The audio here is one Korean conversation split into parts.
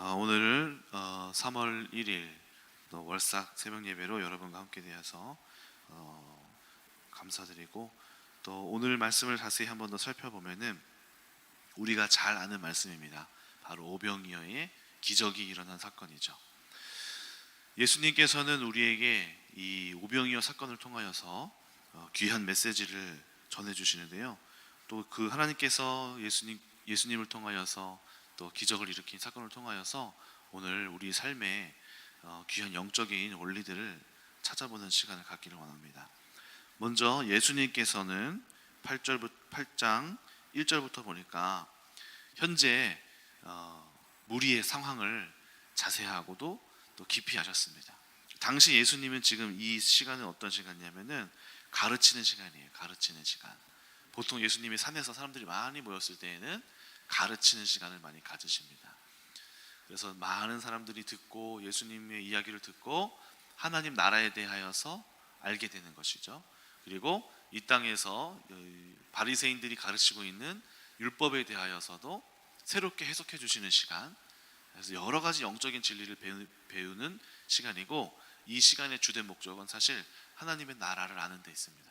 오늘 3월 1일 월삭 새벽 예배로 여러분과 함께 되어서 감사드리고, 또 오늘 말씀을 자세히 한 번 더 살펴보면은 우리가 잘 아는 말씀입니다. 바로 오병이어의 기적이 일어난 사건이죠. 예수님께서는 우리에게 이 오병이어 사건을 통하여서 귀한 메시지를 전해주시는데요. 또 그 하나님께서 예수님을 통하여서 또 기적을 일으킨 사건을 통하여서 오늘 우리 삶에 귀한 영적인 원리들을 찾아보는 시간을 갖기를 원합니다. 먼저 예수님께서는 8장 1절부터 보니까 현재 무리의 상황을 자세하고도 또 깊이 하셨습니다. 당시 예수님은 지금 이 시간은 어떤 시간이냐면은 가르치는 시간이에요. 가르치는 시간. 보통 예수님이 산에서 사람들이 많이 모였을 때에는 가르치는 시간을 많이 가지십니다. 그래서 많은 사람들이 듣고 예수님의 이야기를 듣고 하나님 나라에 대하여서 알게 되는 것이죠. 그리고 이 땅에서 바리새인들이 가르치고 있는 율법에 대하여서도 새롭게 해석해 주시는 시간, 그래서 여러 가지 영적인 진리를 배우는 시간이고, 이 시간의 주된 목적은 사실 하나님의 나라를 아는 데 있습니다.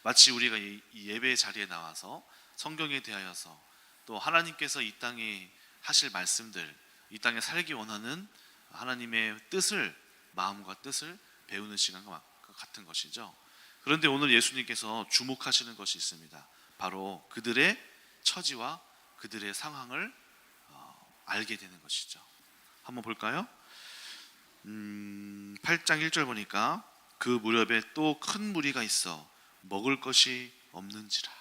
마치 우리가 이 예배 자리에 나와서 성경에 대하여서 또 하나님께서 이 땅에 하실 말씀들, 이 땅에 살기 원하는 하나님의 뜻을, 마음과 뜻을 배우는 시간과 같은 것이죠. 그런데 오늘 예수님께서 주목하시는 것이 있습니다. 바로 그들의 처지와 그들의 상황을 알게 되는 것이죠. 한번 볼까요? 8장 1절 보니까 그 무렵에 또 큰 무리가 있어 먹을 것이 없는지라.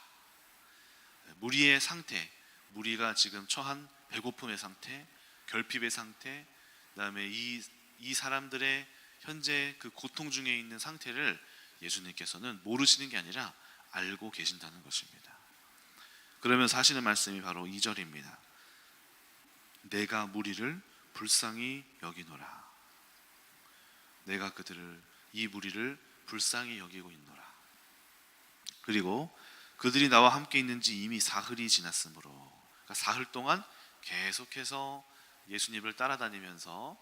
무리의 상태, 무리가 지금 처한 배고픔의 상태, 결핍의 상태, 그다음에 이 사람들의 현재 그 고통 중에 있는 상태를 예수님께서는 모르시는 게 아니라 알고 계신다는 것입니다. 그러면서 하시는 말씀이 바로 2절입니다. 내가 무리를 불쌍히 여기노라. 내가 이 무리를 불쌍히 여기고 있노라. 그리고 그들이 나와 함께 있는지 이미 사흘이 지났으므로, 그러니까 사흘 동안 계속해서 예수님을 따라다니면서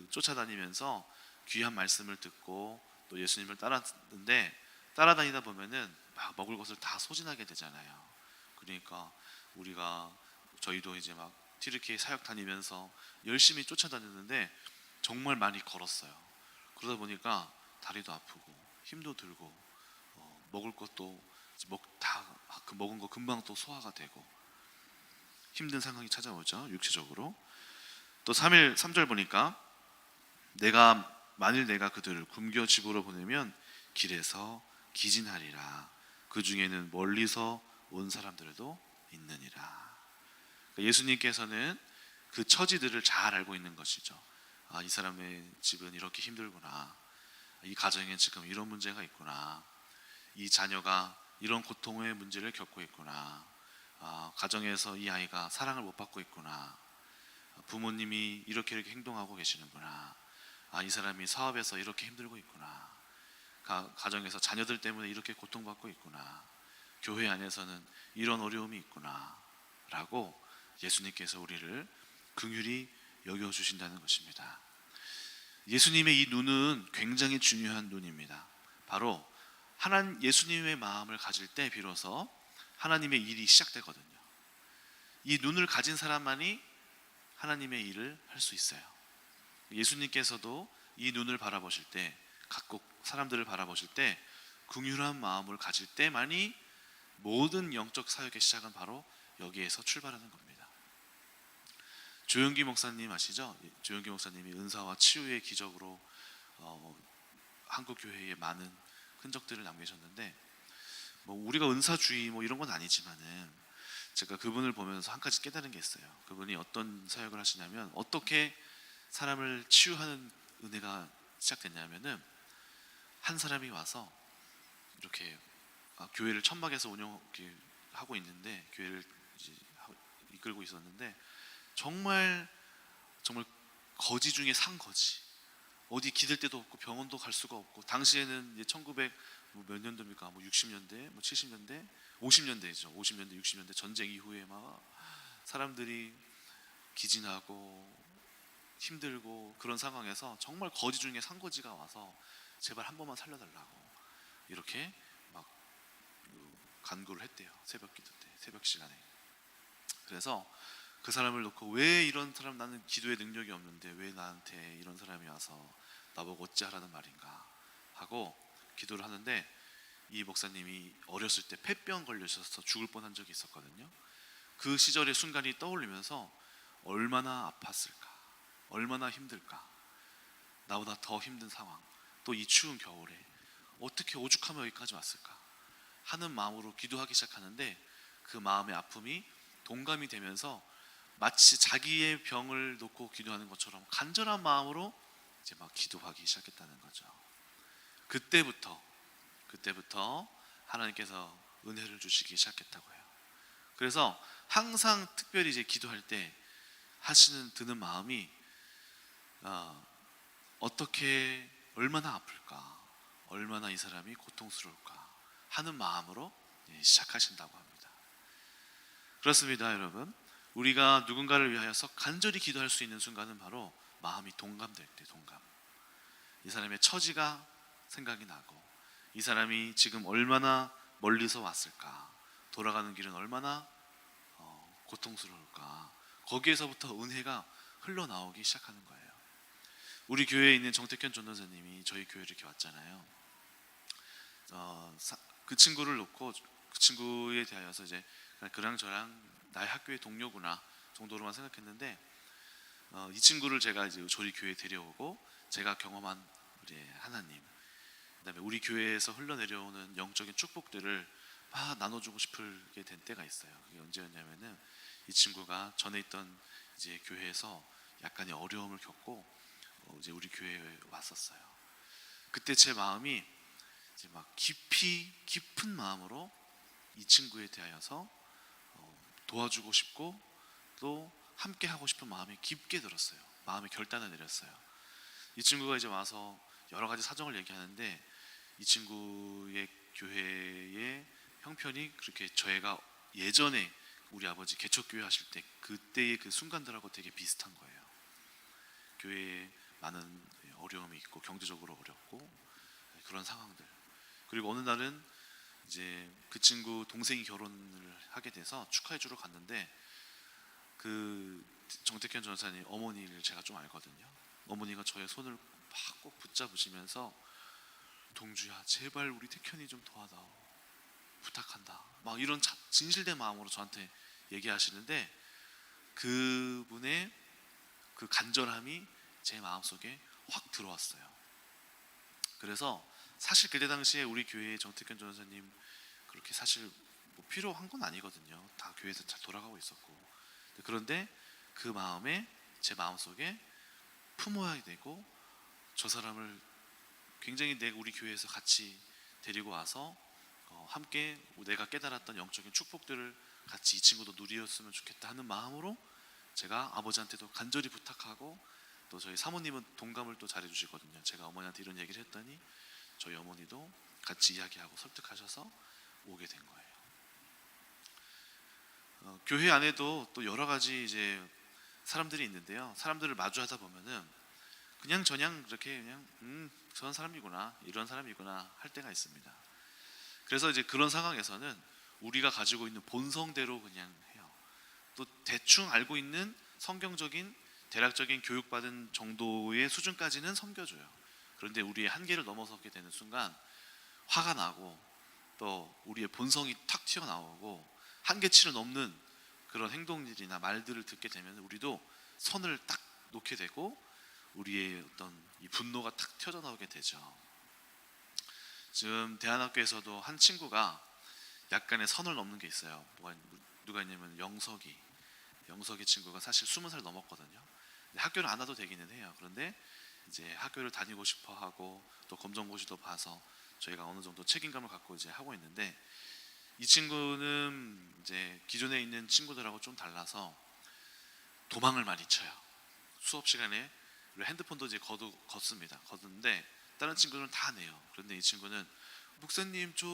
쫓아다니면서 귀한 말씀을 듣고 또 예수님을 따랐는데, 따라다니다 보면은 막 먹을 것을 다 소진하게 되잖아요. 그러니까 저희도 이제 막 튀르키예 사역 다니면서 열심히 쫓아다녔는데 정말 많이 걸었어요. 그러다 보니까 다리도 아프고 힘도 들고 먹을 것도 그 먹은 거 금방 또 소화가 되고 힘든 상황이 찾아오죠. 육체적으로. 또 3절 보니까 만일 내가 그들을 굶겨 집으로 보내면 길에서 기진하리라. 그 중에는 멀리서 온 사람들도 있느니라. 그러니까 예수님께서는 그 처지들을 잘 알고 있는 것이죠. 이 사람의 집은 이렇게 힘들구나. 이 가정에 지금 이런 문제가 있구나. 이 자녀가 이런 고통의 문제를 겪고 있구나. 가정에서 이 아이가 사랑을 못 받고 있구나. 부모님이 이렇게 행동하고 계시는구나. 이 사람이 사업에서 이렇게 힘들고 있구나. 가정에서 자녀들 때문에 이렇게 고통받고 있구나. 교회 안에서는 이런 어려움이 있구나 라고 예수님께서 우리를 긍휼히 여겨주신다는 것입니다. 예수님의 이 눈은 굉장히 중요한 눈입니다. 바로 예수님의 마음을 가질 때 비로소 하나님의 일이 시작되거든요. 이 눈을 가진 사람만이 하나님의 일을 할 수 있어요. 예수님께서도 이 눈을 바라보실 때, 각국 사람들을 바라보실 때 긍휼한 마음을 가질 때만이 모든 영적 사역의 시작은 바로 여기에서 출발하는 겁니다. 조영기 목사님 아시죠? 조영기 목사님이 은사와 치유의 기적으로 한국 교회에 많은 흔적들을 남기셨는데, 우리가 은사주의 이런 건 아니지만은 제가 그분을 보면서 한 가지 깨달은 게 있어요. 그분이 어떤 사역을 하시냐면, 어떻게 사람을 치유하는 은혜가 시작됐냐면은, 한 사람이 와서 이렇게 교회를 천막에서 운영하고 있는데, 교회를 이끌고 있었는데 정말 거지 중에 상거지, 어디 기댈 데도 없고 병원도 갈 수가 없고, 당시에는 이제 1900 몇 년도입니까? 60년대, 70년대, 50년대죠. 50년대, 60년대 전쟁 이후에 막 사람들이 기진하고 힘들고 그런 상황에서 정말 거지 중에 상거지가 와서 제발 한 번만 살려달라고 이렇게 막 간구를 했대요. 새벽 기도 때, 새벽 시간에. 그래서 그 사람을 놓고 왜 이런 사람, 나는 기도의 능력이 없는데 왜 나한테 이런 사람이 와서 나보고 어찌하라는 말인가 하고 기도를 하는데, 이 목사님이 어렸을 때 폐병 걸려서 죽을 뻔한 적이 있었거든요. 그 시절의 순간이 떠올리면서 얼마나 아팠을까, 얼마나 힘들까, 나보다 더 힘든 상황, 또 이 추운 겨울에 어떻게 오죽하면 여기까지 왔을까 하는 마음으로 기도하기 시작하는데, 그 마음의 아픔이 동감이 되면서 마치 자기의 병을 놓고 기도하는 것처럼 간절한 마음으로 이제 막 기도하기 시작했다는 거죠. 그때부터 하나님께서 은혜를 주시기 시작했다고 해요. 그래서 항상 특별히 이제 기도할 때 드는 마음이 어떻게, 얼마나 아플까, 얼마나 이 사람이 고통스러울까 하는 마음으로 시작하신다고 합니다. 그렇습니다, 여러분. 우리가 누군가를 위하여서 간절히 기도할 수 있는 순간은 바로 마음이 동감될 때, 동감. 이 사람의 처지가 생각이 나고, 이 사람이 지금 얼마나 멀리서 왔을까, 돌아가는 길은 얼마나 고통스러울까, 거기에서부터 은혜가 흘러나오기 시작하는 거예요. 우리 교회에 있는 정택현 전도사님이 저희 교회를 이렇게 왔잖아요. 그 친구를 놓고 그 친구에 대하여서 이제 그랑 저랑 나의 학교의 동료구나 정도로만 생각했는데, 이 친구를 제가 이제 저희 교회에 데려오고 제가 경험한 우리 하나님, 그다음에 우리 교회에서 흘러내려오는 영적인 축복들을 막 나눠주고 싶게 된 때가 있어요. 그게 언제였냐면은, 이 친구가 전에 있던 이제 교회에서 약간의 어려움을 겪고 이제 우리 교회에 왔었어요. 그때 제 마음이 이제 막 깊은 마음으로 이 친구에 대하여서 도와주고 싶고 또 함께 하고 싶은 마음이 깊게 들었어요. 마음의 결단을 내렸어요. 이 친구가 이제 와서 여러 가지 사정을 얘기하는데, 이 친구의 교회의 형편이 그렇게 저희가 예전에 우리 아버지 개척교회 하실 때 그때의 그 순간들하고 되게 비슷한 거예요. 교회에 많은 어려움이 있고 경제적으로 어렵고 그런 상황들. 그리고 어느 날은 이제 그 친구 동생이 결혼을 하게 돼서 축하해 주러 갔는데, 그 정택현 전사님 어머니를 제가 좀 알거든요. 어머니가 저의 손을 막 꼭 붙잡으시면서 동주야, 제발 우리 택현이 좀 도와다오, 부탁한다, 막 이런 진실된 마음으로 저한테 얘기하시는데, 그분의 그 간절함이 제 마음속에 확 들어왔어요. 그래서 사실 그때 당시에 우리 교회의 정택현 전사님 그렇게 사실 뭐 필요한 건 아니거든요. 다 교회에서 잘 돌아가고 있었고. 그런데 그 마음에, 제 마음속에 품어야 되고, 저 사람을 굉장히 우리 교회에서 같이 데리고 와서 함께 내가 깨달았던 영적인 축복들을 같이 이 친구도 누리었으면 좋겠다 하는 마음으로 제가 아버지한테도 간절히 부탁하고, 또 저희 사모님은 동감을 또 잘해 주시거든요. 제가 어머니한테 이런 얘기를 했더니 저희 어머니도 같이 이야기하고 설득하셔서 오게 된 거예요. 교회 안에도 또 여러 가지 이제 사람들이 있는데요. 사람들을 마주하다 보면은 그냥 저냥 이렇게 그냥 저런 사람이구나, 이런 사람이구나 할 때가 있습니다. 그래서 이제 그런 상황에서는 우리가 가지고 있는 본성대로 그냥 해요. 또 대충 알고 있는 성경적인 대략적인 교육받은 정도의 수준까지는 섬겨줘요. 그런데 우리의 한계를 넘어서게 되는 순간 화가 나고, 또 우리의 본성이 탁 튀어나오고 한계치를 넘는 그런 행동들이나 말들을 듣게 되면 우리도 선을 딱 놓게 되고, 우리의 어떤 이 분노가 탁 튀어나오게 되죠. 지금 대안학교에서도 한 친구가 약간의 선을 넘는 게 있어요. 누가 있냐면 영석이 친구가 사실 20살 넘었거든요. 학교를 안 와도 되기는 해요. 그런데 이제 학교를 다니고 싶어 하고, 또 검정고시도 봐서 저희가 어느 정도 책임감을 갖고 이제 하고 있는데, 이 친구는 이제 기존에 있는 친구들하고 좀 달라서 도망을 많이 쳐요. 수업 시간에 핸드폰도 이제 걷습니다. 걷는데 다른 친구들은 다 내요. 그런데 이 친구는 목사님, 저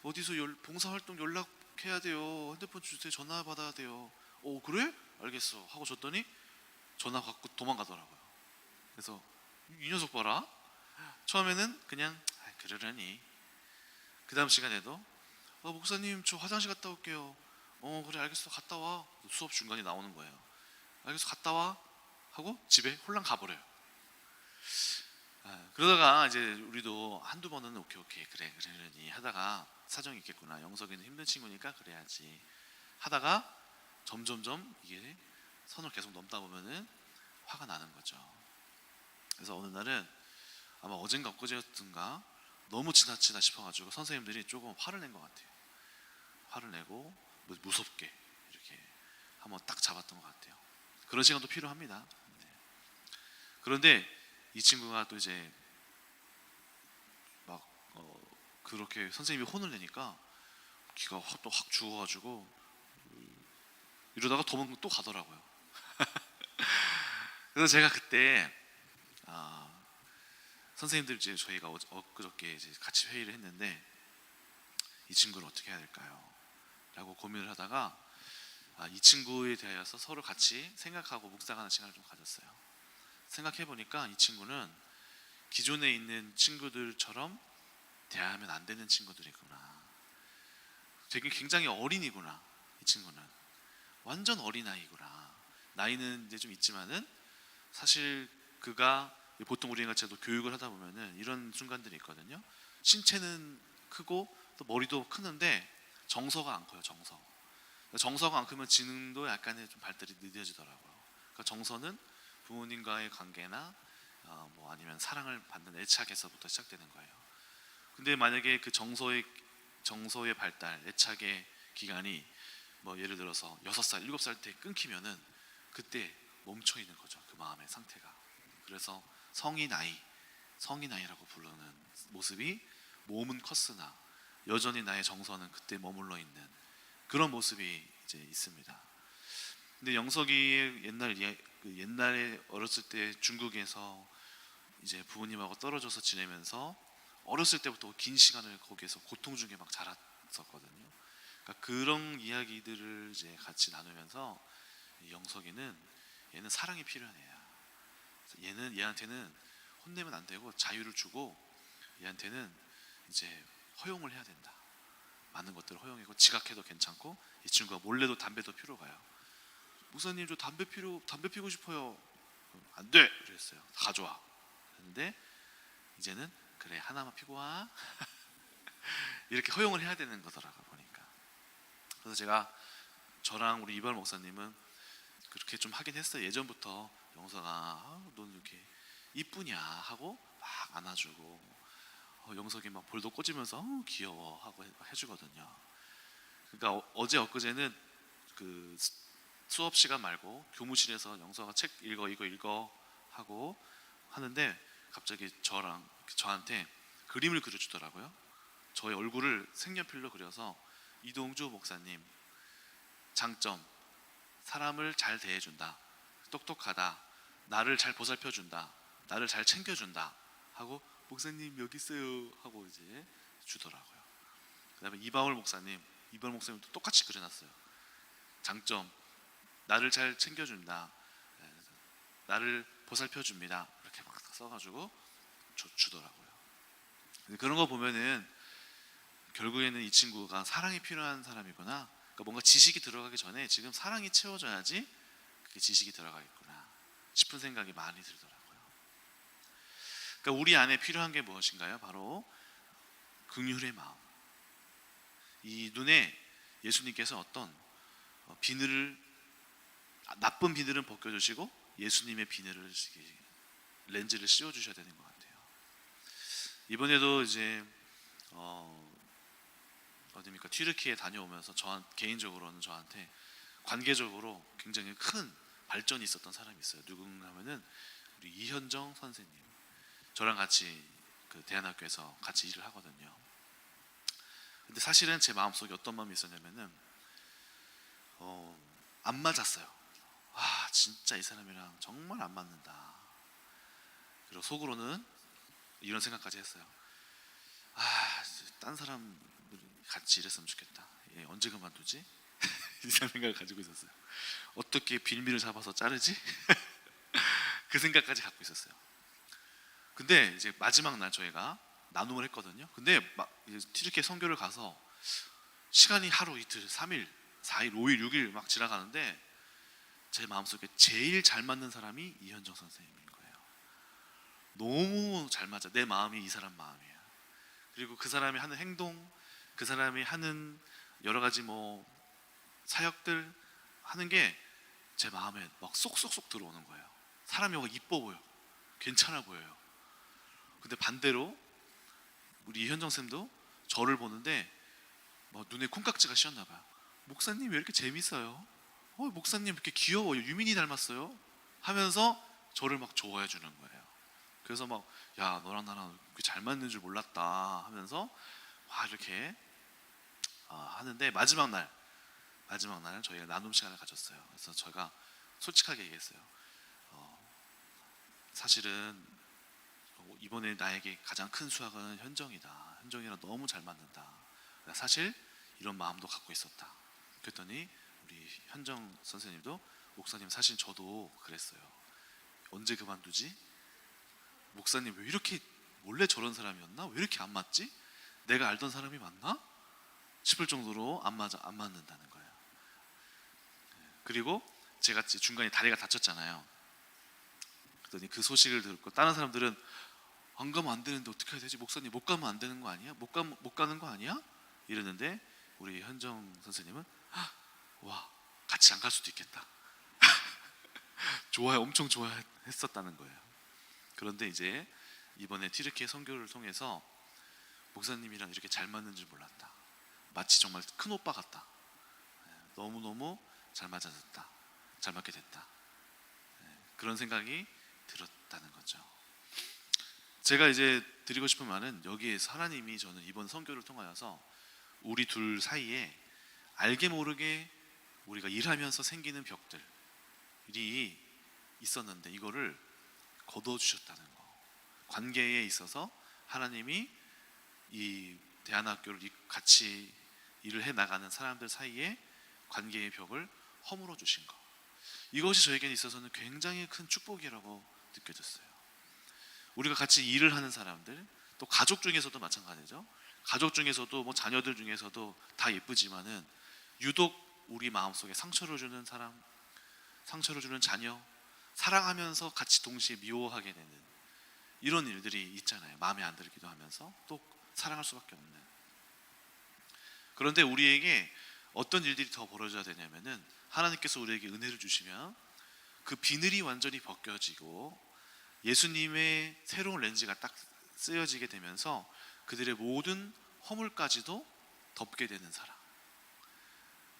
어디서 봉사활동 연락해야 돼요. 핸드폰 주세요. 전화 받아야 돼요. 그래? 알겠어 하고 줬더니 전화 받고 도망가더라고요. 그래서 이 녀석 봐라. 처음에는 그냥 그러려니. 그 다음 시간에도 목사님 저 화장실 갔다 올게요. 그래 알겠어 갔다 와. 수업 중간에 나오는 거예요. 알겠어 갔다 와 하고 집에 홀랑 가버려요. 그러다가 이제 우리도 한두 번은 오케이 그래 그러려니 하다가 사정이 있겠구나. 영석이는 힘든 친구니까 그래야지 하다가 점점점 이게 선을 계속 넘다 보면은 화가 나는 거죠. 그래서 어느 날은 아마 어젠가 엊그제였던가 너무 지나치다 싶어가지고 선생님들이 조금 화를 낸 것 같아요. 화를 내고 무섭게 이렇게 한번 딱 잡았던 것 같아요. 그런 시간도 필요합니다. 네. 그런데 이 친구가 또 이제 막 그렇게 선생님이 혼을 내니까 기가 또 확 죽어가지고 이러다가 도망 또 가더라고요. 그래서 제가 그때 선생님들 이제 저희가 엊그저께 이제 같이 회의를 했는데 이 친구를 어떻게 해야 될까요? 라고 고민을 하다가 이 친구에 대해서 서로 같이 생각하고 묵상하는 시간을 좀 가졌어요. 생각해 보니까 이 친구는 기존에 있는 친구들처럼 대하면 안 되는 친구들이구나. 되게 굉장히 어린이구나. 이 친구는 완전 어린아이구나. 나이는 이제 좀 있지만은 사실 그가 보통 우리가 같이 교육을 하다 보면은 이런 순간들이 있거든요. 신체는 크고 또 머리도 크는데 정서가 안 커요. 정서가 안 크면 지능도 약간의 좀 발달이 늦어지더라고요. 그러니까 정서는 부모님과의 관계나 뭐 아니면 사랑을 받는 애착에서부터 시작되는 거예요. 근데 만약에 그 정서의 발달, 애착의 기간이 뭐 예를 들어서 6살, 7살 때 끊기면은 그때 멈춰 있는 거죠. 그 마음의 상태가. 그래서 성인아이라고 부르는 모습이 몸은 컸으나 여전히 나의 정서는 그때 머물러 있는 그런 모습이 이제 있습니다. 근데 영석이 옛날에 어렸을 때 중국에서 이제 부모님하고 떨어져서 지내면서 어렸을 때부터 긴 시간을 거기에서 고통 중에 막 자랐었거든요. 그러니까 그런 이야기들을 이제 같이 나누면서 영석이는 얘는 사랑이 필요한 애야. 얘한테는 혼내면 안 되고 자유를 주고 얘한테는 이제 허용을 해야 된다. 많은 것들을 허용하고 지각해도 괜찮고 이 친구가 몰래도 담배도 피러 가요. 목사님 저 담배 피고 싶어요. 안 돼. 그랬어요. 가져와. 그런데 이제는 그래 하나만 피고 와. 이렇게 허용을 해야 되는 거더라고요 보니까. 그래서 제가 저랑 우리 이발 목사님은 그렇게 좀 하긴 했어요. 예전부터 영석아 넌 이렇게 이쁘냐 하고 막 안아주고 영석이 막 볼도 꽂으면서 귀여워 하고 해주거든요. 그러니까 어제 엊그제는 그 수업 시간 말고 교무실에서 영석아 책 읽어 이거 읽어 하고 하는데 갑자기 저한테 그림을 그려주더라고요. 저의 얼굴을 색연필로 그려서 이동주 목사님 장점 사람을 잘 대해준다, 똑똑하다, 나를 잘 보살펴준다, 나를 잘 챙겨준다 하고 목사님 여기 있어요 하고 이제 주더라고요. 그다음에 이바울 목사님도 똑같이 그려놨어요. 장점 나를 잘 챙겨준다, 나를 보살펴줍니다 이렇게 막 써가지고 주더라고요. 그런 거 보면은 결국에는 이 친구가 사랑이 필요한 사람이구나. 그러니까 뭔가 지식이 들어가기 전에 지금 사랑이 채워져야지 그게 지식이 들어가겠구나 싶은 생각이 많이 들더라고요. 그러니까 우리 안에 필요한 게 무엇인가요? 바로 긍휼의 마음. 이 눈에 예수님께서 어떤 나쁜 비늘은 벗겨주시고 예수님의 렌즈를 씌워주셔야 되는 것 같아요. 이번에도 이제 어디입니까? 튀르키예 다녀오면서 개인적으로는 저한테 관계적으로 굉장히 큰 발전이 있었던 사람이 있어요. 누군가 하면은 우리 이현정 선생님. 저랑 같이 그 대안학교에서 같이 일을 하거든요. 근데 사실은 제 마음속에 어떤 마음이 있었냐면은 안 맞았어요. 진짜 이 사람이랑 정말 안 맞는다. 그리고 속으로는 이런 생각까지 했어요. 딴 사람 같이 일했으면 좋겠다. 얘 언제 그만두지? 이상 생각을 가지고 있었어요. 어떻게 빌미를 잡아서 자르지? 그 생각까지 갖고 있었어요. 근데 이제 마지막 날 저희가 나눔을 했거든요. 근데 막 튀르키예 선교를 가서 시간이 하루 이틀 3일 4일 5일 6일 막 지나가는데 제 마음속에 제일 잘 맞는 사람이 이현정 선생님인 거예요. 너무 잘 맞아. 내 마음이 이 사람 마음이야. 그리고 그 사람이 하는 행동, 그 사람이 하는 여러 가지 뭐 사역들 하는 게 제 마음에 막 쏙쏙쏙 들어오는 거예요. 사람이 막 이뻐 보여, 괜찮아 보여요. 근데 반대로 우리 이현정 쌤도 저를 보는데 뭐 눈에 콩깍지가 씌었나 봐요. 목사님 왜 이렇게 재밌어요? 목사님 이렇게 귀여워요. 유민이 닮았어요. 하면서 저를 막 좋아해 주는 거예요. 그래서 막 야 너랑 나랑 그렇게 잘 맞는 줄 몰랐다 하면서 막 이렇게 하는데 마지막 날 저희가 나눔 시간을 가졌어요. 그래서 저희가 솔직하게 얘기했어요. 사실은 이번에 나에게 가장 큰 수확은 현정이다. 현정이랑 너무 잘 맞는다. 사실 이런 마음도 갖고 있었다. 그랬더니 우리 현정 선생님도 목사님 사실 저도 그랬어요. 언제 그만두지? 목사님 왜 이렇게 원래 저런 사람이었나? 왜 이렇게 안 맞지? 내가 알던 사람이 맞나? 싶을 정도로 안 맞는다는 거예요. 그리고 제가 중간에 다리가 다쳤잖아요. 그랬더니 그 소식을 듣고 다른 사람들은 안 가면 안 되는데 어떻게 해야 되지? 목사님 못 가면 안 되는 거 아니야? 못 가는 거 아니야? 이랬는데 우리 현정 선생님은 와 같이 안 갈 수도 있겠다. 엄청 좋아했었다는 거예요. 그런데 이제 이번에 튀르키예 선교를 통해서 목사님이랑 이렇게 잘 맞는 줄 몰랐다. 마치 정말 큰 오빠 같다. 너무너무 잘 맞아졌다. 잘 맞게 됐다. 그런 생각이 들었다는 거죠. 제가 이제 드리고 싶은 말은 여기에서 하나님이 저는 이번 선교를 통하여서 우리 둘 사이에 알게 모르게 우리가 일하면서 생기는 벽들이 있었는데 이거를 거둬주셨다는 거. 관계에 있어서 하나님이 이 대안학교를 같이 일을 해나가는 사람들 사이에 관계의 벽을 허물어 주신 거. 이것이 저에게 있어서는 굉장히 큰 축복이라고 느껴졌어요. 우리가 같이 일을 하는 사람들, 또 가족 중에서도 마찬가지죠. 가족 중에서도 뭐 자녀들 중에서도 다 예쁘지만은 유독 우리 마음속에 상처를 주는 사람, 상처를 주는 자녀, 사랑하면서 같이 동시에 미워하게 되는 이런 일들이 있잖아요. 마음에 안 들기도 하면서 또 사랑할 수밖에 없는. 그런데 우리에게 어떤 일들이 더 벌어져야 되냐면은 하나님께서 우리에게 은혜를 주시면 그 비늘이 완전히 벗겨지고 예수님의 새로운 렌즈가 딱 쓰여지게 되면서 그들의 모든 허물까지도 덮게 되는 사랑.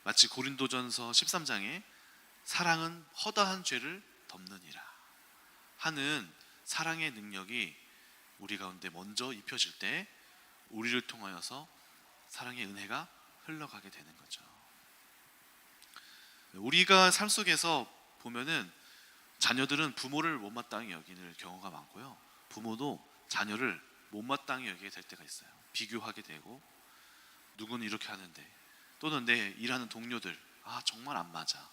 마치 고린도전서 13장에 사랑은 허다한 죄를 덮느니라 하는 사랑의 능력이 우리 가운데 먼저 입혀질 때 우리를 통하여서 사랑의 은혜가 흘러가게 되는 거죠. 우리가 삶 속에서 보면은 자녀들은 부모를 못마땅히 여기는 경우가 많고요. 부모도 자녀를 못마땅히 여기게 될 때가 있어요. 비교하게 되고 누구는 이렇게 하는데 또는 내 일하는 동료들 정말 안 맞아.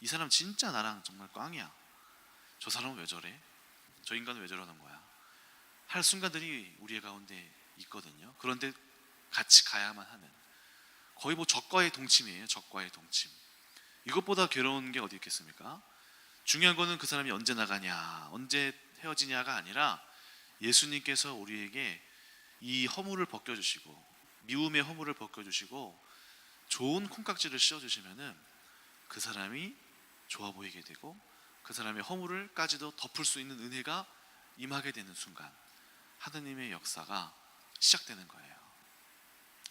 이 사람 진짜 나랑 정말 꽝이야. 저 사람은 왜 저래? 저 인간은 왜 저러는 거야? 할 순간들이 우리의 가운데 있거든요. 그런데 같이 가야만 하는 거의 뭐 적과의 동침이에요. 적과의 동침. 이것보다 괴로운 게 어디 있겠습니까? 중요한 거는 그 사람이 언제 나가냐, 언제 헤어지냐가 아니라 예수님께서 우리에게 이 허물을 벗겨주시고 미움의 허물을 벗겨주시고 좋은 콩깍지를 씌워주시면은 그 사람이 좋아 보이게 되고 그 사람의 허물을까지도 덮을 수 있는 은혜가 임하게 되는 순간 하느님의 역사가 시작되는 거예요.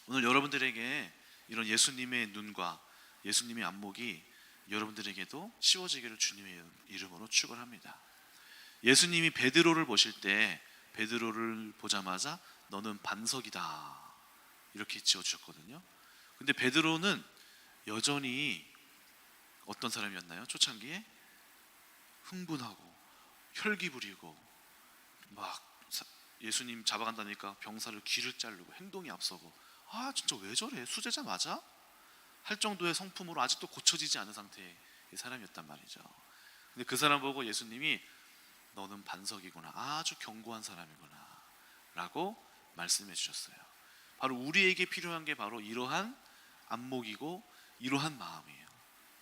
오늘 여러분들에게 이런 예수님의 눈과 예수님의 안목이 여러분들에게도 씌워지기를 주님의 이름으로 축원합니다. 예수님이 베드로를 보실 때 베드로를 보자마자 너는 반석이다 이렇게 지어주셨거든요. 근데 베드로는 여전히 어떤 사람이었나요? 초창기에 흥분하고 혈기 부리고 막 예수님 잡아간다니까 병사를 귀를 자르고 행동이 앞서고 진짜 왜 저래? 수제자 맞아? 할 정도의 성품으로 아직도 고쳐지지 않은 상태의 사람이었단 말이죠. 근데 그 사람 보고 예수님이 너는 반석이구나, 아주 견고한 사람이구나 라고 말씀해 주셨어요. 바로 우리에게 필요한 게 바로 이러한 안목이고 이러한 마음이에요.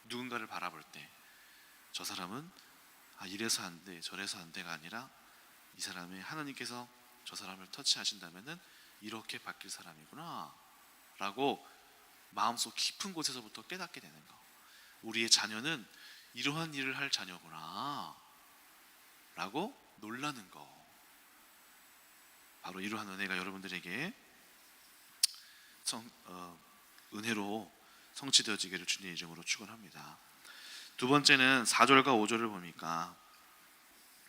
누군가를 바라볼 때 저 사람은 이래서 안 돼, 저래서 안 돼가 아니라 이 사람이 하나님께서 저 사람을 터치하신다면은 이렇게 바뀔 사람이구나 라고 마음속 깊은 곳에서부터 깨닫게 되는 거. 우리의 자녀는 이러한 일을 할 자녀구나 라고 놀라는 거. 바로 이러한 은혜가 여러분들에게 은혜로 성취되어지기를 주님의 이름으로 축원합니다. 두 번째는 4절과 5절을 보니까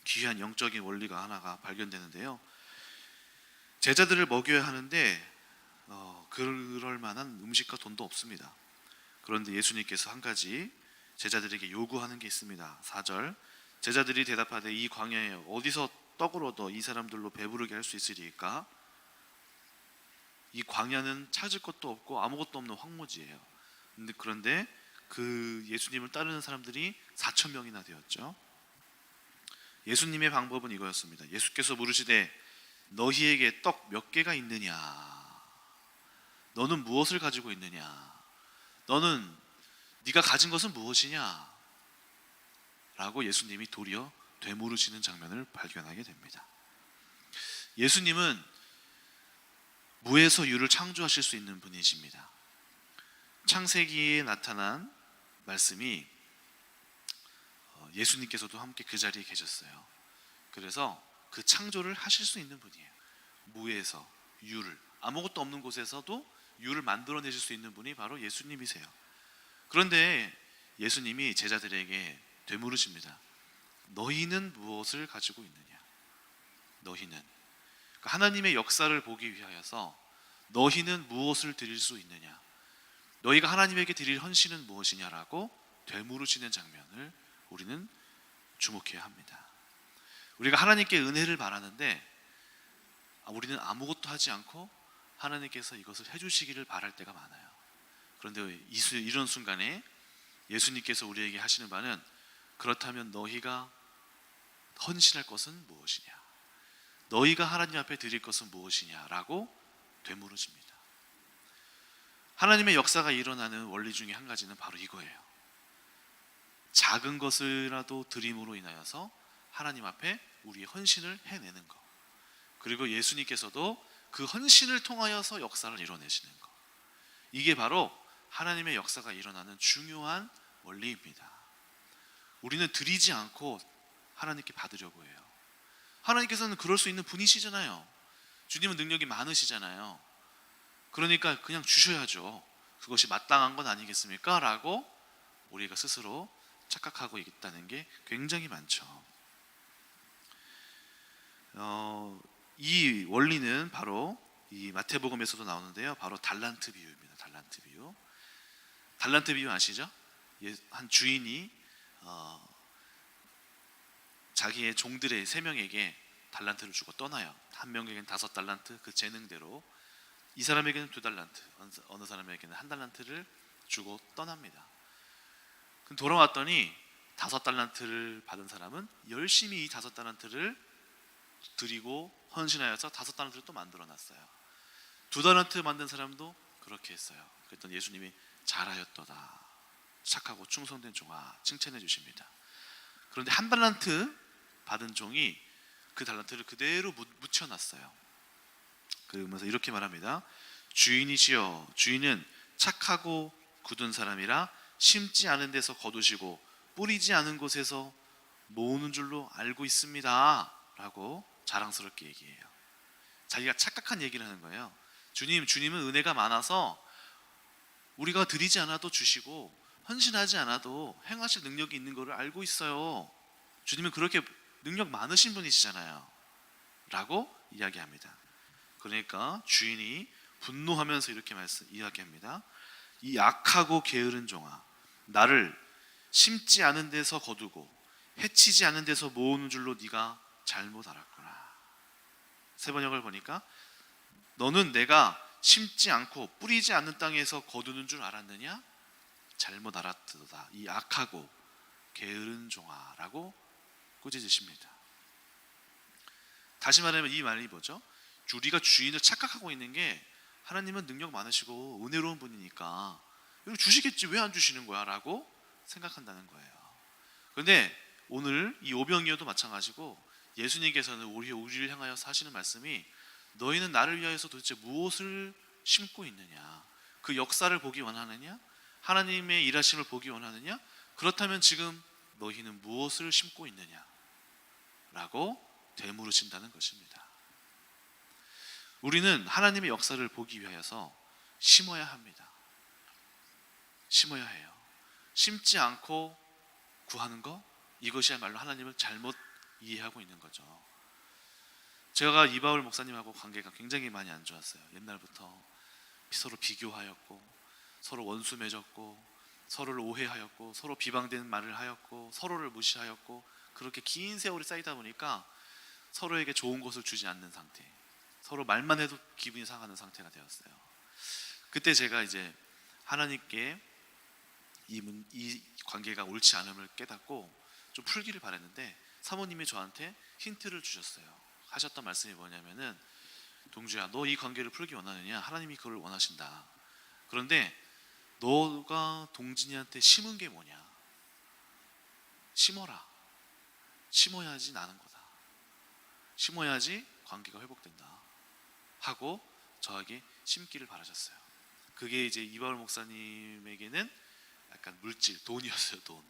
귀한 영적인 원리가 하나가 발견되는데요. 제자들을 먹여야 하는데 그럴 만한 음식과 돈도 없습니다. 그런데 예수님께서 한 가지 제자들에게 요구하는 게 있습니다. 4절, 제자들이 대답하되 이 광야에 어디서 떡을 얻어 이 사람들로 배부르게 할 수 있으리까? 이 광야는 찾을 것도 없고 아무것도 없는 황무지예요. 그런데 그 예수님을 따르는 사람들이 4,000명이나 되었죠. 예수님의 방법은 이거였습니다. 예수께서 물으시되 너희에게 떡 몇 개가 있느냐? 너는 무엇을 가지고 있느냐? 너는 네가 가진 것은 무엇이냐? 라고 예수님이 도리어 되물으시는 장면을 발견하게 됩니다. 예수님은 무에서 유를 창조하실 수 있는 분이십니다. 창세기에 나타난 말씀이 예수님께서도 함께 그 자리에 계셨어요. 그래서 그 창조를 하실 수 있는 분이에요. 무에서 유를, 아무것도 없는 곳에서도 유를 만들어내실 수 있는 분이 바로 예수님이세요. 그런데 예수님이 제자들에게 되물으십니다. 너희는 무엇을 가지고 있느냐? 너희는, 하나님의 역사를 보기 위하여서 너희는 무엇을 드릴 수 있느냐? 너희가 하나님에게 드릴 헌신은 무엇이냐라고 되물으시는 장면을 우리는 주목해야 합니다. 우리가 하나님께 은혜를 바라는데 우리는 아무것도 하지 않고 하나님께서 이것을 해주시기를 바랄 때가 많아요. 그런데 이런 순간에 예수님께서 우리에게 하시는 말은 그렇다면 너희가 헌신할 것은 무엇이냐? 너희가 하나님 앞에 드릴 것은 무엇이냐라고 되물으십니다. 하나님의 역사가 일어나는 원리 중에 한 가지는 바로 이거예요. 작은 것이라도 드림으로 인하여서 하나님 앞에 우리의 헌신을 해내는 것. 그리고 예수님께서도 그 헌신을 통하여서 역사를 이뤄내시는 것. 이게 바로 하나님의 역사가 일어나는 중요한 원리입니다. 우리는 드리지 않고 하나님께 받으려고 해요. 하나님께서는 그럴 수 있는 분이시잖아요. 주님은 능력이 많으시잖아요. 그러니까 그냥 주셔야죠. 그것이 마땅한 건 아니겠습니까? 라고 우리가 스스로 착각하고 있다는 게 굉장히 많죠. 이 원리는 바로 이 마태복음에서도 나오는데요. 바로 달란트 비유입니다. 달란트 비유. 달란트 비유 아시죠? 한 주인이 자기의 종들의 3명에게 달란트를 주고 떠나요. 한 명에게는 5달란트, 그 재능대로. 이 사람에게는 2달란트, 어느 사람에게는 1달란트를 주고 떠납니다. 그럼 돌아왔더니 5달란트를 받은 사람은 열심히 이 5달란트를 드리고 헌신하여서 5달란트를 또 만들어놨어요. 2달란트 만든 사람도 그렇게 했어요. 그랬더니 예수님이 잘하였도다, 착하고 충성된 종아, 칭찬해 주십니다. 그런데 1달란트 받은 종이 그 달란트를 그대로 묻혀놨어요. 그러면서 이렇게 말합니다. 주인이시여, 주인은 착하고 굳은 사람이라 심지 않은 데서 거두시고 뿌리지 않은 곳에서 모으는 줄로 알고 있습니다 라고 자랑스럽게 얘기해요. 자기가 착각한 얘기를 하는 거예요. 주님은 은혜가 많아서 우리가 드리지 않아도 주시고 헌신하지 않아도 행하실 능력이 있는 것을 알고 있어요. 주님은 그렇게 능력 많으신 분이시잖아요 라고 이야기합니다. 그러니까 주인이 분노하면서 이렇게 이야기합니다. 이 악하고 게으른 종아, 나를 심지 않은 데서 거두고 해치지 않은 데서 모으는 줄로 네가 잘못 알았구나. 세 번역을 보니까 너는 내가 심지 않고 뿌리지 않는 땅에서 거두는 줄 알았느냐? 잘못 알았도다. 이 악하고 게으른 종아라고 꾸짖으십니다. 다시 말하면 이 말이 뭐죠? 우리가 주인을 착각하고 있는 게 하나님은 능력 많으시고 은혜로운 분이니까 이거 주시겠지 왜 안 주시는 거야? 라고 생각한다는 거예요. 그런데 오늘 이 오병이어도 마찬가지고 예수님께서는 우리를 향하여서 하시는 말씀이 너희는 나를 위하여서 도대체 무엇을 심고 있느냐? 그 역사를 보기 원하느냐? 하나님의 일하심을 보기 원하느냐? 그렇다면 지금 너희는 무엇을 심고 있느냐? 라고 되물으신다는 것입니다. 우리는 하나님의 역사를 보기 위하여서 심어야 합니다. 심어야 해요. 심지 않고 구하는 거, 이것이야말로 하나님을 잘못 이해하고 있는 거죠. 제가 이바울 목사님하고 관계가 굉장히 많이 안 좋았어요. 옛날부터 서로 비교하였고 서로 원수 맺었고 서로를 오해하였고 서로 비방되는 말을 하였고 서로를 무시하였고 그렇게 긴 세월이 쌓이다 보니까 서로에게 좋은 것을 주지 않는 상태, 서로 말만 해도 기분이 상하는 상태가 되었어요. 그때 제가 이제 하나님께 이 관계가 옳지 않음을 깨닫고 좀 풀기를 바랬는데 사모님이 저한테 힌트를 주셨어요. 하셨던 말씀이 뭐냐면은 동주야, 너 이 관계를 풀기 원하느냐? 하나님이 그걸 원하신다. 그런데 너가 동진이한테 심은 게 뭐냐? 심어라. 심어야지 나는 거다. 심어야지 관계가 회복된다. 하고 저에게 심기를 바라셨어요. 그게 이제 이바울 목사님에게는 약간 물질, 돈이었어요. 돈.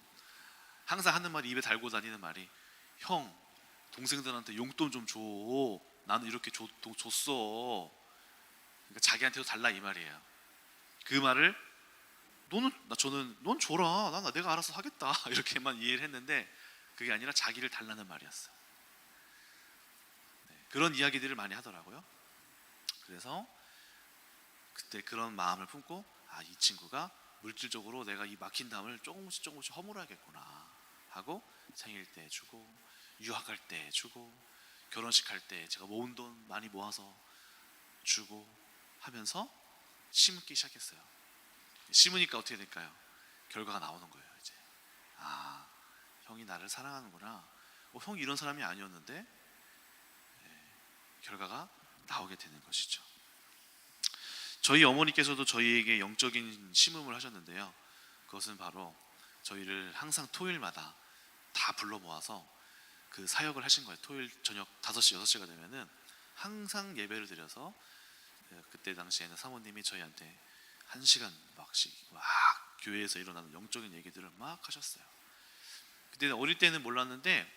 항상 하는 말이, 입에 달고 다니는 말이, 형 동생들한테 용돈 좀 줘. 나는 이렇게 줬어. 그러니까 자기한테도 달라 이 말이에요. 그 말을 저는 넌 줘라. 내가 알아서 하겠다. 이렇게만 이해를 했는데 그게 아니라 자기를 달라는 말이었어요. 네, 그런 이야기들을 많이 하더라고요. 그래서 그때 그런 마음을 품고 이 친구가 물질적으로 내가 이 막힌 담을 조금씩 허물어야겠구나 하고 생일 때 주고 유학할 때 주고 결혼식 할 때 제가 모은 돈 많이 모아서 주고 하면서 심기 시작했어요. 심으니까 어떻게 될까요? 결과가 나오는 거예요. 이제 형이 나를 사랑하는구나. 형이 이런 사람이 아니었는데 결과가 나오게 되는 것이죠. 저희 어머니께서도 저희에게 영적인 심음을 하셨는데요. 그것은 바로 저희를 항상 토요일마다 다 불러 모아서 그 사역을 하신 거예요. 토요일 저녁 5시, 6시가 되면은 항상 예배를 드려서 그때 당시에는 사모님이 저희한테 1시간 막씩 교회에서 일어나는 영적인 얘기들을 막 하셨어요. 그때 어릴 때는 몰랐는데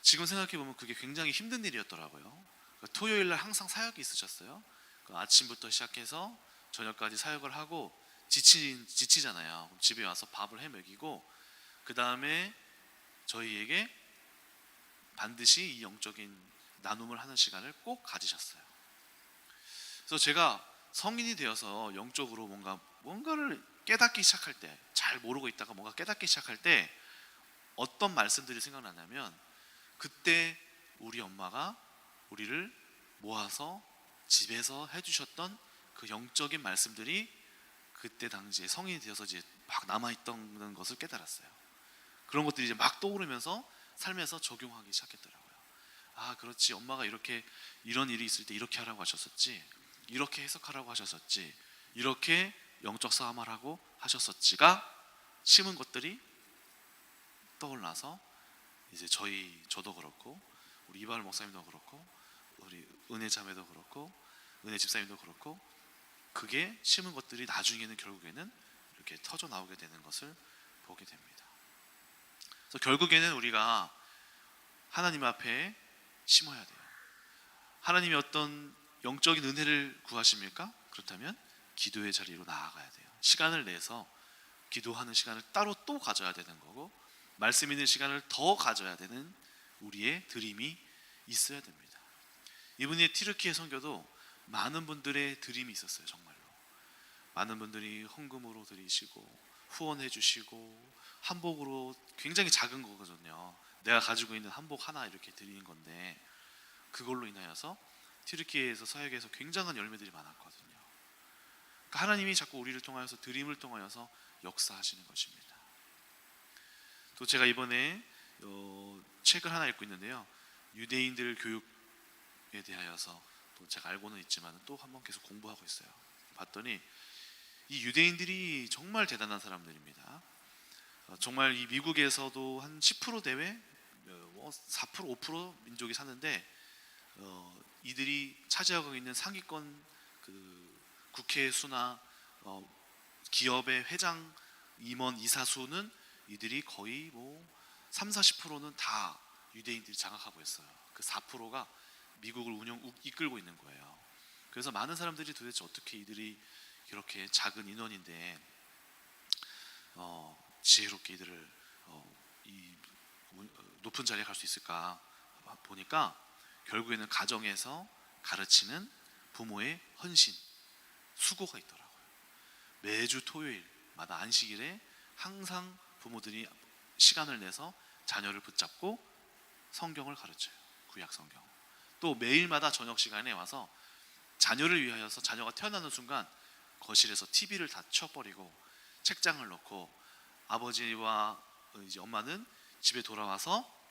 지금 생각해보면 그게 굉장히 힘든 일이었더라고요. 토요일날 항상 사역이 있으셨어요. 아침부터 시작해서 저녁까지 사역을 하고 지치잖아요. 그럼 집에 와서 밥을 해 먹이고 그 다음에 저희에게 반드시 이 영적인 나눔을 하는 시간을 꼭 가지셨어요. 그래서 제가 성인이 되어서 영적으로 뭔가를 깨닫기 시작할 때, 잘 모르고 있다가 뭔가 깨닫기 시작할 때 어떤 말씀들이 생각나냐면 그때 우리 엄마가 우리를 모아서 집에서 해주셨던 그 영적인 말씀들이 그때 당시에 성인이 되어서 이제 막 남아있던 것을 깨달았어요. 그런 것들이 이제 막 떠오르면서 삶에서 적용하기 시작했더라고요. 그렇지, 엄마가 이런 일이 있을 때 이렇게 하라고 하셨었지, 이렇게 해석하라고 하셨었지, 이렇게 영적 싸움하라고 하셨었지가 심은 것들이 떠올라서 이제 저도 그렇고 우리 이바울 목사님도 그렇고 우리 은혜 자매도 그렇고 은혜 집사님도 그렇고 그게 심은 것들이 나중에는 결국에는 이렇게 터져 나오게 되는 것을 보게 됩니다. 그래서 결국에는 우리가 하나님 앞에 심어야 돼요. 하나님이 어떤 영적인 은혜를 구하십니까? 그렇다면 기도의 자리로 나아가야 돼요. 시간을 내서 기도하는 시간을 따로 또 가져야 되는 거고 말씀 있는 시간을 더 가져야 되는 우리의 드림이 있어야 됩니다. 이분의 튀르키예 선교도 많은 분들의 드림이 있었어요. 정말로 많은 분들이 헌금으로 드리시고 후원해 주시고 한복으로, 굉장히 작은 거거든요. 내가 가지고 있는 한복 하나 이렇게 드리는 건데 그걸로 인하여서 튀르키예에서 사역에서 굉장한 열매들이 많았거든요. 그러니까 하나님이 자꾸 우리를 통하여서 드림을 통하여서 역사하시는 것입니다. 또 제가 이번에 책을 하나 읽고 있는데요, 유대인들 교육에 대하여서 또 제가 알고는 있지만 또 한번 계속 공부하고 있어요. 봤더니 이 유대인들이 정말 대단한 사람들입니다. 정말 이 미국에서도 한 10% 대외 4% 5% 민족이 사는데 이들이 차지하고 있는 상위권 그 국회 수나 기업의 회장, 임원, 이사 수는 이들이 거의 뭐 30-40%는 다 유대인들이 장악하고 있어요. 그 4%가 미국을 이끌고 있는 거예요. 그래서 많은 사람들이 도대체 어떻게 이들이 이렇게 작은 인원인데 지혜롭게 이들을 이 높은 자리에 갈 수 있을까 보니까 결국에는 가정에서 가르치는 부모의 헌신, 수고가 있더라고요. 매주 토요일마다 안식일에 항상 부모들이 시간을 내서 자녀를 붙잡고 성경을 가르쳐요. 구약 성경. 또 매일마다 저녁 시간에 와서 자녀를 위하여서, 자녀가 태어나는 순간 거실에서 TV를 다 치워버리고 책장을 놓고 아버지와 이제 엄마는 집에 돌아와서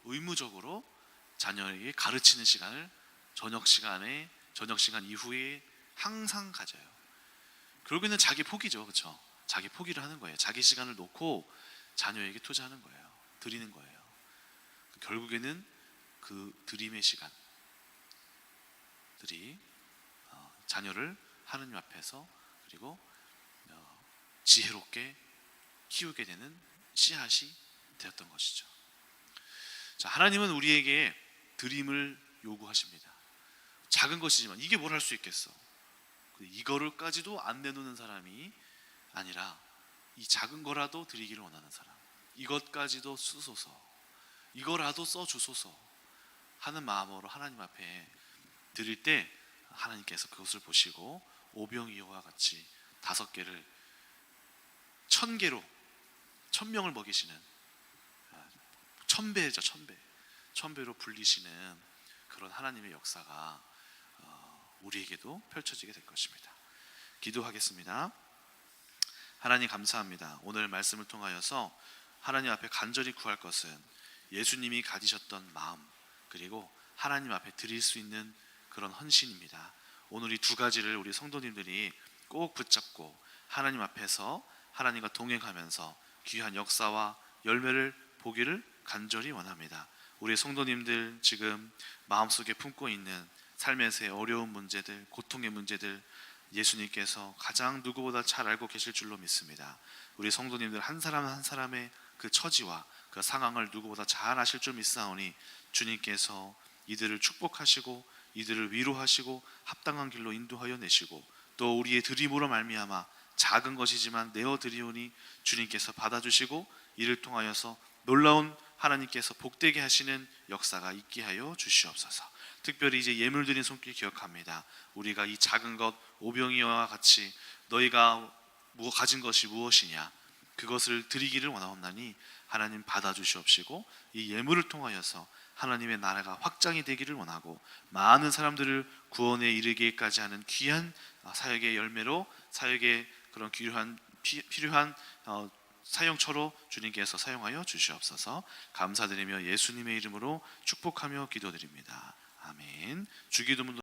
의무적으로 자녀에게 가르치는 시간을 저녁 시간 이후에 항상 가져요. 결국에는 자기 포기죠, 그렇죠? 자기 포기를 하는 거예요. 자기 시간을 놓고 자녀에게 투자하는 거예요. 드리는 거예요. 결국에는 그 드림의 시간들이 자녀를 하느님 앞에서 그리고 지혜롭게 키우게 되는 씨앗이 되었던 것이죠. 자, 하나님은 우리에게 드림을 요구하십니다. 작은 것이지만 이게 뭘 할 수 있겠어? 이거를까지도 안 내놓는 사람이 아니라 이 작은 거라도 드리기를 원하는 사람, 이것까지도 쓰소서, 이거라도 써주소서 하는 마음으로 하나님 앞에 드릴 때 하나님께서 그것을 보시고 오병이어와 같이 5개를 1000개로 1000명을 먹이시는 1000배죠, 1000배로 불리시는 그런 하나님의 역사가 우리에게도 펼쳐지게 될 것입니다. 기도하겠습니다. 하나님 감사합니다. 오늘 말씀을 통하여서 하나님 앞에 간절히 구할 것은 예수님이 가지셨던 마음, 그리고 하나님 앞에 드릴 수 있는 그런 헌신입니다. 오늘 이 2가지를 우리 성도님들이 꼭 붙잡고 하나님 앞에서 하나님과 동행하면서 귀한 역사와 열매를 보기를 간절히 원합니다. 우리 성도님들 지금 마음속에 품고 있는 삶에서의 어려운 문제들, 고통의 문제들 예수님께서 가장 누구보다 잘 알고 계실 줄로 믿습니다. 우리 성도님들 한 사람 한 사람의 그 처지와 그 상황을 누구보다 잘 아실 줄 믿사오니 주님께서 이들을 축복하시고 이들을 위로하시고 합당한 길로 인도하여 내시고 또 우리의 드림으로 말미암아 작은 것이지만 내어 드리오니 주님께서 받아주시고 이를 통하여서 놀라운 하나님께서 복되게 하시는 역사가 있게 하여 주시옵소서. 특별히 이제 예물 드린 손길 기억합니다. 우리가 이 작은 것 오병이어와 같이 너희가 가진 것이 무엇이냐 그것을 드리기를 원하옵나니 하나님 받아주시옵시고 이 예물을 통하여서 하나님의 나라가 확장이 되기를 원하고 많은 사람들을 구원에 이르기까지 하는 귀한 사역의 열매로 사역의 그런 필요한 사용처로 주님께서 사용하여 주시옵소서. 감사드리며 예수님의 이름으로 축복하며 기도드립니다. 아멘. 주기도문도